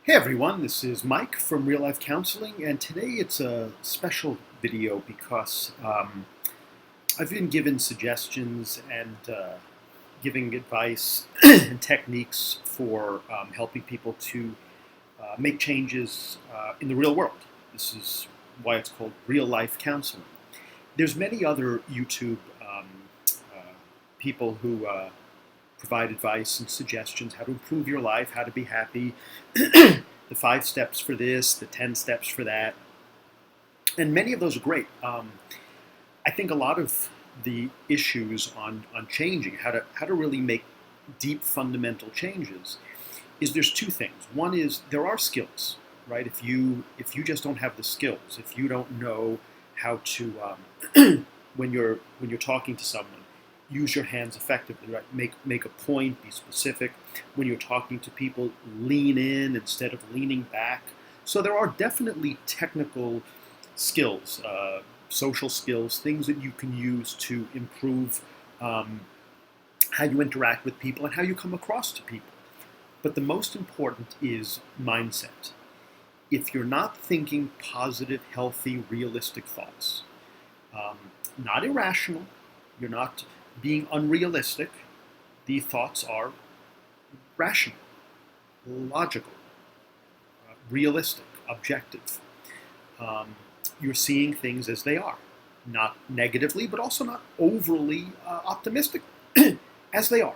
Hey everyone, this is Mike from Real Life Counseling, and today it's a special video because I've been given suggestions and giving advice and techniques for helping people to make changes in the real world. This is why it's called Real Life Counseling. There's many other YouTube uh, people who provide advice and suggestions how to improve your life, how to be happy, the 5 steps for this, the 10 steps for that. And many of those are great. I think a lot of the issues on changing, how to really make deep fundamental changes, is there's 2 things. One is there are skills, right? If you just don't have the skills, if you don't know how to when you're talking to someone, use your hands effectively, right? Make a point, be specific. When you're talking to people, lean in instead of leaning back. So there are definitely technical skills, social skills, things that you can use to improve how you interact with people and how you come across to people. But the most important is mindset. If you're not thinking positive, healthy, realistic thoughts, not irrational, you're not being unrealistic, the thoughts are rational, logical, realistic, objective. You're seeing things as they are, not negatively, but also not overly optimistic, as they are.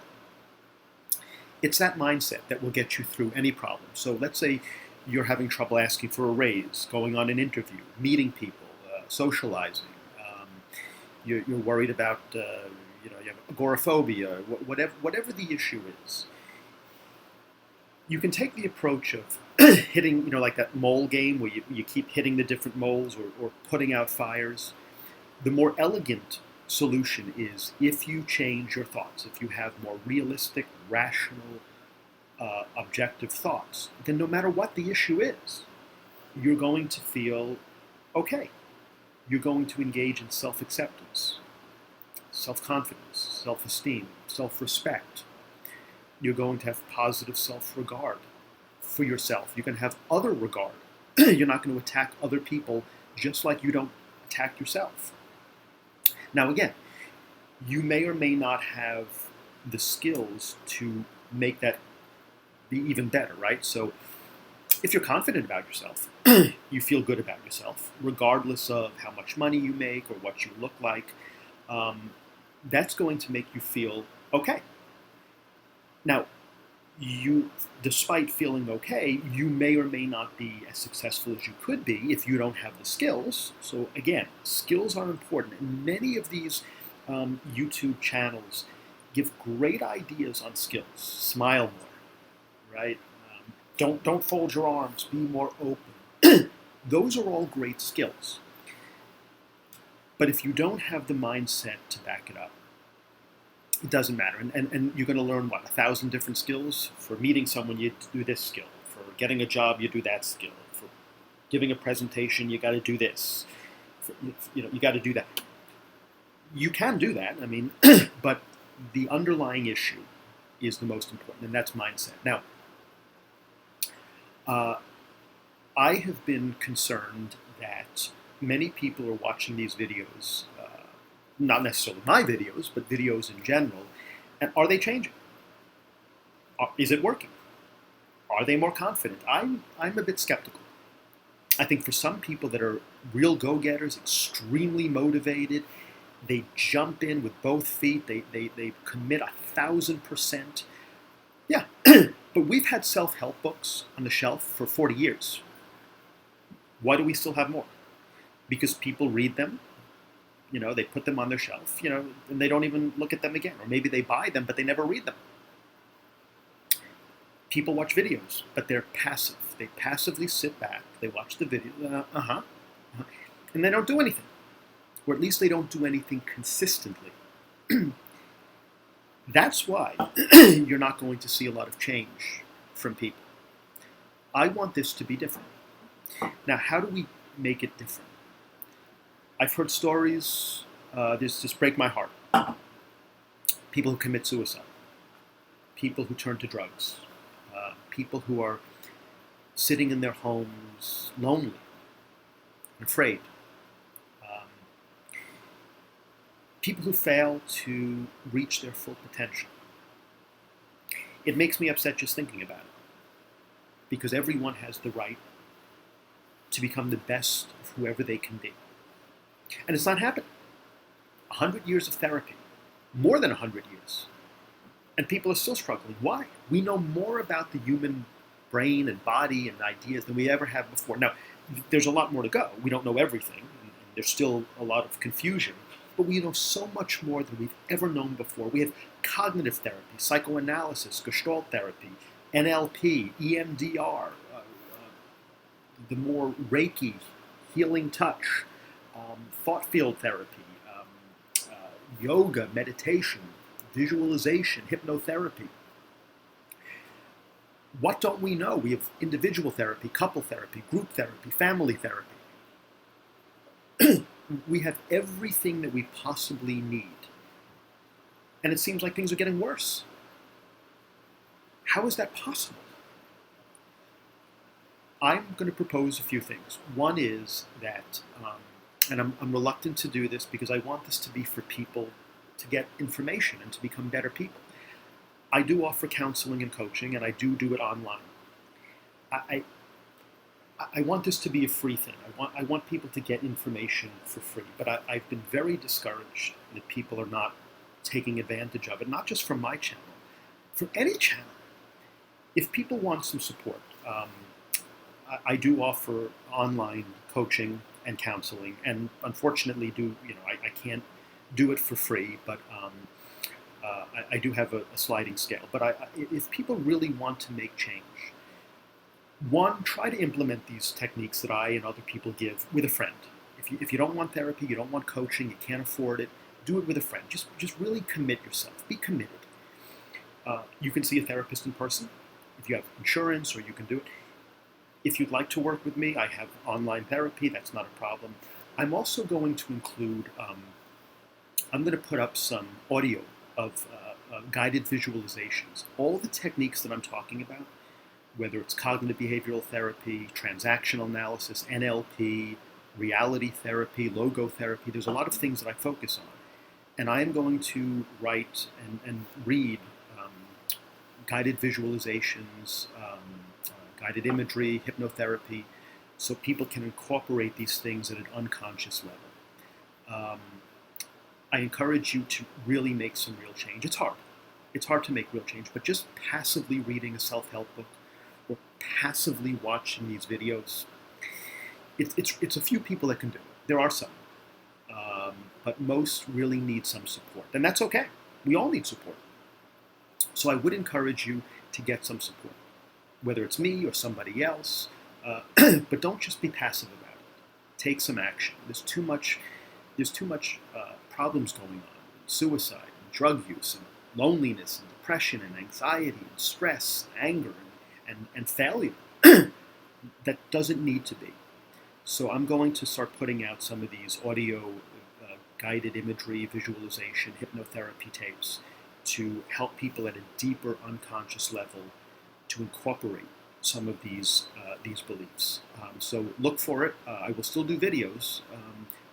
It's that mindset that will get you through any problem. So let's say you're having trouble asking for a raise, going on an interview, meeting people, socializing. You're worried about, you have agoraphobia, whatever the issue is. You can take the approach of hitting, like that mole game where you keep hitting the different moles or putting out fires. The more elegant solution is if you change your thoughts, if you have more realistic, rational, objective thoughts, then no matter what the issue is, you're going to feel okay. You're going to engage in self-acceptance, self-confidence, self-esteem, self-respect. You're going to have positive self-regard for yourself. You can have other regard. You're not going to attack other people just like you don't attack yourself. Now again, you may or may not have the skills to make that be even better, right? So if you're confident about yourself, you feel good about yourself, regardless of how much money you make or what you look like, that's going to make you feel okay. Now, despite feeling okay, you may or may not be as successful as you could be if you don't have the skills. So again, skills are important. And many of these YouTube channels give great ideas on skills. Smile more, right? Don't fold your arms. Be more open. Those are all great skills. But if you don't have the mindset to back it up, it doesn't matter. And you're going to learn, 1,000 different skills? For meeting someone, you do this skill. For getting a job, you do that skill. For giving a presentation, you got to do this. You got to do that. You can do that, but the underlying issue is the most important, and that's mindset. Now, I have been concerned that many people are watching these videos, not necessarily my videos, but videos in general, and are they changing? Is it working? Are they more confident? I'm a bit skeptical. I think for some people that are real go-getters, extremely motivated, they jump in with both feet, they commit 1,000%. Yeah, but we've had self-help books on the shelf for 40 years. Why do we still have more? Because people read them, they put them on their shelf, and they don't even look at them again. Or maybe they buy them, but they never read them. People watch videos, but they're passive. They passively sit back, they watch the video, and they don't do anything. Or at least they don't do anything consistently. That's why you're not going to see a lot of change from people. I want this to be different. Now, how do we make it different? I've heard stories, this just break my heart. People who commit suicide. People who turn to drugs. People who are sitting in their homes, lonely, afraid. Um, People who fail to reach their full potential. It makes me upset just thinking about it, because everyone has the right to become the best of whoever they can be. And it's not happening. 100 years of therapy, more than 100 years, and people are still struggling. Why? We know more about the human brain and body and ideas than we ever have before. Now, there's a lot more to go. We don't know everything, and there's still a lot of confusion, but we know so much more than we've ever known before. We have cognitive therapy, psychoanalysis, gestalt therapy, NLP, EMDR, the more Reiki, healing touch, thought field therapy, yoga, meditation, visualization, hypnotherapy. What don't we know? We have individual therapy, couple therapy, group therapy, family therapy. We have everything that we possibly need. And it seems like things are getting worse. How is that possible? I'm going to propose a few things. One is that, and I'm reluctant to do this because I want this to be for people to get information and to become better people. I do offer counseling and coaching, and I do it online. I want this to be a free thing. I want people to get information for free, but I've been very discouraged that people are not taking advantage of it, not just from my channel, from any channel. If people want some support, I do offer online coaching and counseling, and unfortunately, I can't do it for free, but I do have a sliding scale. But if people really want to make change, one, try to implement these techniques that I and other people give with a friend. If you don't want therapy, you don't want coaching, you can't afford it, do it with a friend. Just really commit yourself. Be committed. You can see a therapist in person if you have insurance, or you can do it. If you'd like to work with me, I have online therapy. That's not a problem. I'm also going to include, I'm going to put up some audio of guided visualizations. All the techniques that I'm talking about, whether it's cognitive behavioral therapy, transactional analysis, NLP, reality therapy, logotherapy, there's a lot of things that I focus on. And I am going to write and read guided visualizations, guided imagery, hypnotherapy, so people can incorporate these things at an unconscious level. I encourage you to really make some real change. It's hard. It's hard to make real change, but just passively reading a self-help book or passively watching these videos, it's a few people that can do it. There are some, but most really need some support, and that's okay. We all need support. So I would encourage you to get some support, whether it's me or somebody else, but don't just be passive about it. Take some action. There's too much problems going on: suicide, and drug use, and loneliness, and depression, and anxiety, and stress, and anger, and failure that doesn't need to be. So I'm going to start putting out some of these audio guided imagery, visualization, hypnotherapy tapes to help people at a deeper unconscious level to incorporate some of these beliefs. So look for it. I will still do videos,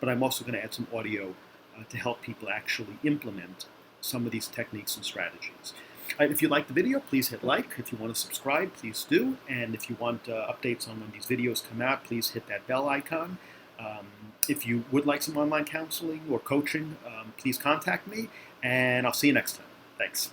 but I'm also going to add some audio to help people actually implement some of these techniques and strategies. If you like the video, please hit like. If you want to subscribe, please do. And if you want updates on when these videos come out, please hit that bell icon. If you would like some online counseling or coaching, please contact me, and I'll see you next time. Thanks.